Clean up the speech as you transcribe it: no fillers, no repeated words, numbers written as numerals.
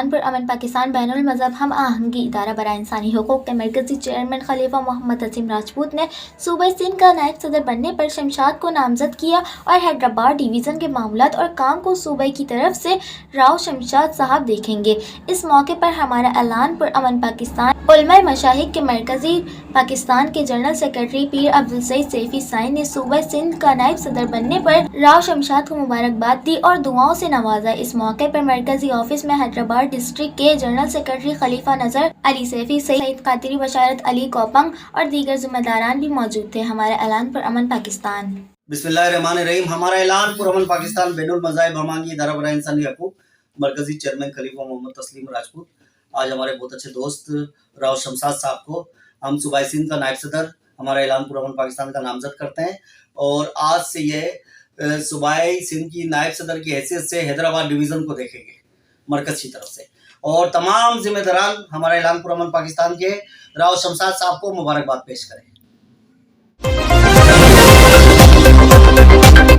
اعلان پر امن پاکستان بین المذہب ہم آہنگی ادارہ برائے انسانی حقوق کے مرکزی چیئرمین خلیفہ محمد عظیم راجپوت نے صوبہ سندھ کا نائب صدر بننے پر شمشاد کو نامزد کیا اور حیدرآباد ڈویژن کے معاملات اور کام کو صوبے کی طرف سے راؤ شمشاد صاحب دیکھیں گے۔ اس موقع پر ہمارا اعلان پر امن پاکستان علماء مشائخ کے مرکزی پاکستان کے جنرل سیکرٹری پیر عبدالسعید سیفی سائی نے صوبہ سندھ کا نائب صدر بننے پر راؤ شمشاد کو مبارکباد دی اور دعاؤں سے نوازا۔ اس موقع پر مرکزی آفس میں حیدرآباد ڈسٹرکٹ کے جنرل سیکرٹری خلیفہ نظر علی سیفی، سعید قادری، بشارت علی کوپنگ اور دیگر ذمہ داران بھی موجود تھے۔ ہمارے اعلان پر امن پاکستان۔ بسم اللہ الرحمن الرحیم۔ ہمارا اعلان پر امن پاکستان بین المذاہب ہم آہنگی ادارہ برائے انسانی حقوق مرکزی چیئرمین خلیفہ محمد تسلیم راجپوت، آج ہمارے بہت اچھے دوست راؤ شمشاد صاحب کو ہم صوبہ سندھ کا نائب صدر ہمارا اعلان پر امن پاکستان کا نامزد کرتے ہیں، اور آج سے یہ صوبہ سندھ کی نائب صدر کی حیثیت سے حیدرآباد ڈویژن کو دیکھیں گے مرکز کی طرف سے، اور تمام ذمہ داران ہمارا اعلان پر امن پاکستان کے راؤ شمشاد صاحب کو مبارکباد پیش کریں۔